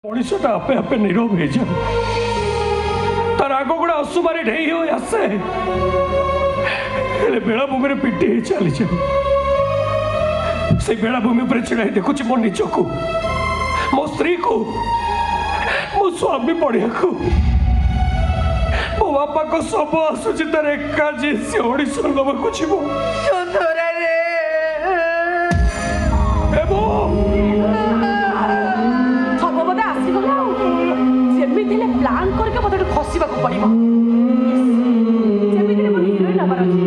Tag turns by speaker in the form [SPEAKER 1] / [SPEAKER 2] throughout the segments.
[SPEAKER 1] मनुष्यटा आपे आपे नीरव हो जाए तार आग गुड़ा असुमारे ढेई हो आसे बेलाभूमि पिटी चली जाए से बेलाभूमि पर छिड़ा देखुच मो निज को मो स्त्री को मो स्वामी पढ़िया को मो बापा को सब आसूची तार एका जी से ऑडिशन लबा कुछ मो
[SPEAKER 2] चंदरा रे
[SPEAKER 1] एबो
[SPEAKER 2] सर्वदा आसी गला जेमिति ले प्लान करके मते खसीबा को पड़िबो जेमिति ले मोर हिरोइन हबार अछि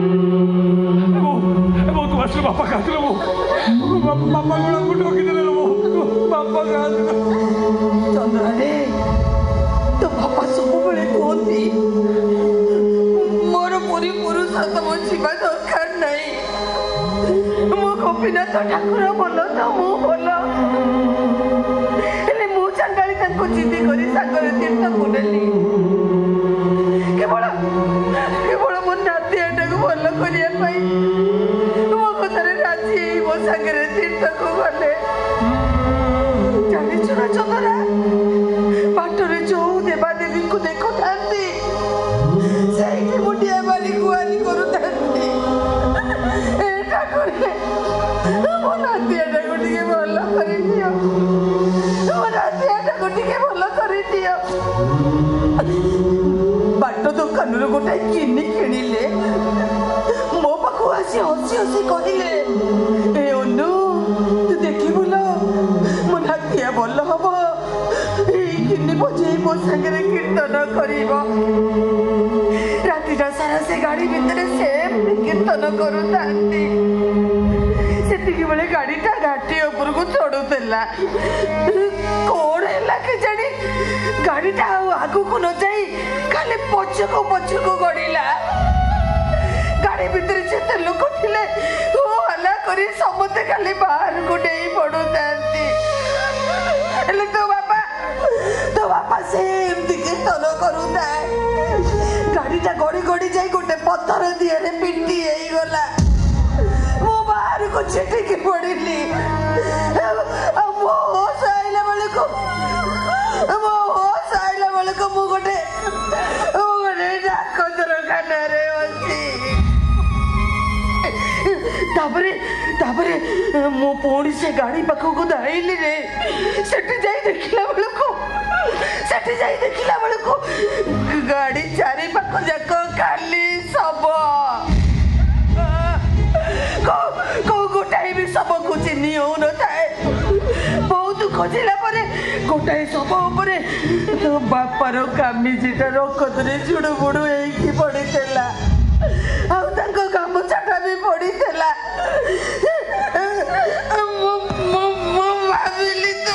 [SPEAKER 1] एबो तू आसले बापा काटले मो बापा गोड़ा को ठोकी देले मो बापा काटले
[SPEAKER 2] चंदरा रे तो बापा सब बेले कोंती मोर पूरी पुरुषोत्तम जीवा दरकार नहीं मो गोपीनाथ ठाकुर बोलो तो मु बोलो हेले मु चंडाली तांको जिद्दी करी सागर तीर्थ मुडली केवल मो नाती एटाको बोलो करिया पाई मो कथारे राजी मो सागरे तीर्थ को गले जानी चुना चंदरा बाटरे जो देवा देवी को देखो थांती सेठी मुटिया बाली गुआली करू थांती ए ठाकुर मो नाती एटाको टिके भलो करि दियो मो नाती एटाको टिके भलो करि दियो बाटो दुकान रो गोटे किनी किनिले मो पाखु आसी हसी हसी कहिले ए अनु तू देखि बोलो मो नाती भलो हबो किन्नी बजे मो संगे कीर्तन करिबो रातिटा सारा से गाड़ी भितर से कीर्तन करू थांती सेतिकी बेले गाड़ीटा घाटी ऊपर को चढ़ुला कोण हैला के जानी गाड़ीटा आगू को न जाई खाली पछको गड़ीला गाड़ी भितर जेते लोक थिले ओ हल्ला करी समते खाली बाहर को डेई पड़ू थांती हेले तो बापा से एमती कीर्तन करू थाए गाड़ीटा गड़ी गड़ी जाई गोटे पत्थर दिए पिटी गला मो बाहर को छिटिकी पड़िली मो होश आइला बेले को मु गोटे डाक्तरखाना रे अछि तापरे मो पुणी से गाड़ी पाखक को धाइली रे सेठी जाई देखिला बेलको गाड़ी चारि पाख जाक खाली सब को गोटाए भी सब को चिन्ही हो न थाए बहुत खोजिला परे गोटाए सब ऊपर तो बापार कामिजीटा रखतरे जुड़ू बुड़ू ହେଇକି पड़ीला ଆଉ ତାଙ୍କ ଗାମୁଛାଟା ବି ପଡିଥିଲା ମୁଁ ଭାବିଲି ତ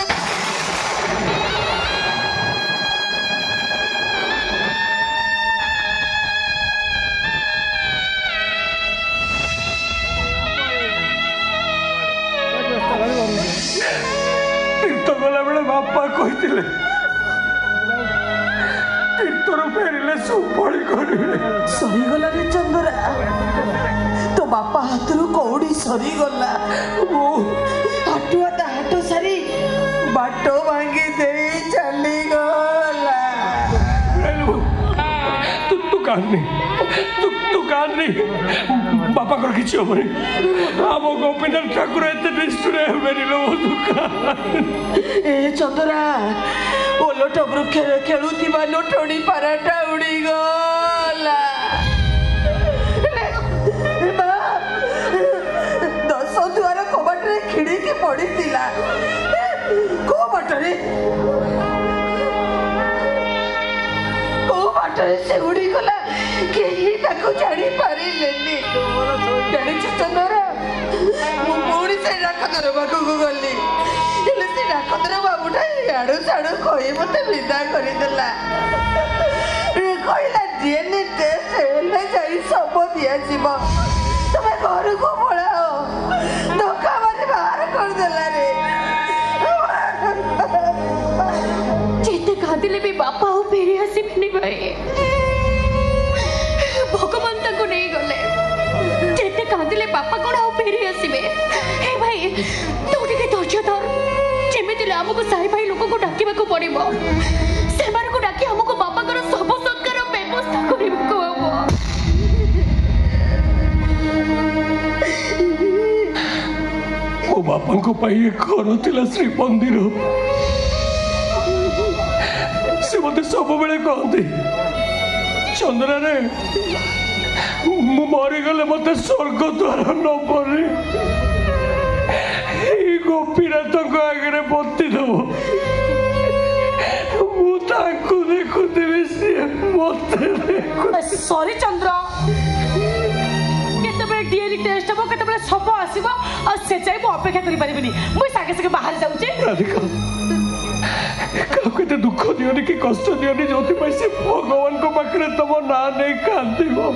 [SPEAKER 1] तीर्थ गला बेले बापा कही तीर्थर फेरिले सुफली करेंगे
[SPEAKER 2] सरीगला रे चंदरा तो बापा हाथरू कौड़ी सरीगला वो हाटुआ ता हाटो सारी बाटो भांगी दे चली गला
[SPEAKER 1] तू कान्नी बापा को किसी हम गोपीनाथ ठाकुर एत निष्ठुर
[SPEAKER 2] ए चंदरा ओलट वृक्ष खेलुवा लोटणी पाराटा उड़ी गला 10 दुआर कबाटे खिड़की पड़ी को बाटरे से उड़ी गला केही ताको जानी पारिलेनी जानी चंदरा मु पुणी से डाक्तर बाबू को गली हेले से डाक्तर बाबूटा याडू साडू कही मते विदा करी देला कहला डीएनए टेस्ट हेले जाई सब दिया जीव तमे घर को पळाओ धोखा मारी बाहर कर देला रे
[SPEAKER 3] जेते कांदिले भी बापा हो फेरी हसी बनी भाई भगवान तक नहीं गले जेते कांदिले बापा कोन हो फेरी हसीबे हे भाई तू टिके धैर्य धर जेमिति आमको साई भाई लोक को डाकिबा को पड़िबो सेमान को डाकी हमको बापा कर सब संस्कार व्यवस्था करिबको हबो
[SPEAKER 1] मो बापा को पाई घर थिला श्री मंदिर से मत सब बेले कहते चंद्रा रे मु मरी गले मत स्वर्ग द्वार न पड़े गोपीनाथ आगे बत्ती दब देखुवी सी मत
[SPEAKER 4] सॉरी चंद्र केतबे डीएनए टेस्ट हो केतबे सब आसीबो आ से चाहि मु अपेक्षा करि परिबिनी मु सागे सागे बाहर जाउची
[SPEAKER 1] राधिका काके दुख दियोनी कि कष्ट दियोनी जोति पैसे भगवान को पाखरे तुम ना नहीं कांदिबो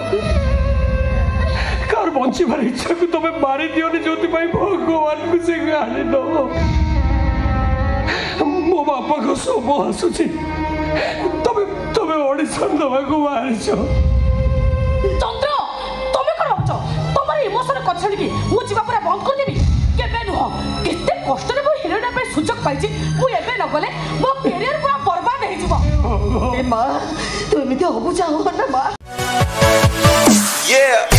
[SPEAKER 1] कार बंचीबार इच्छा को तुम्हें मारी दियोनी जोति भगवान को से गाड़ी दो मो बापा को सब आसुची तुम्हें ऑडिशन दवा को बाहर
[SPEAKER 4] चंद्र तमे कोन होचो तमर इमोशन कछली की मु जीवा पूरा बंद कर देबी केबे नुह केते कष्ट रे मो हिरोइना पे सुचक पाइची मु एबे न गले मो करियर पूरा बर्बाद हे जीवो
[SPEAKER 2] ए मां तू एमिति होबु चाहो ना मां
[SPEAKER 5] Yeah.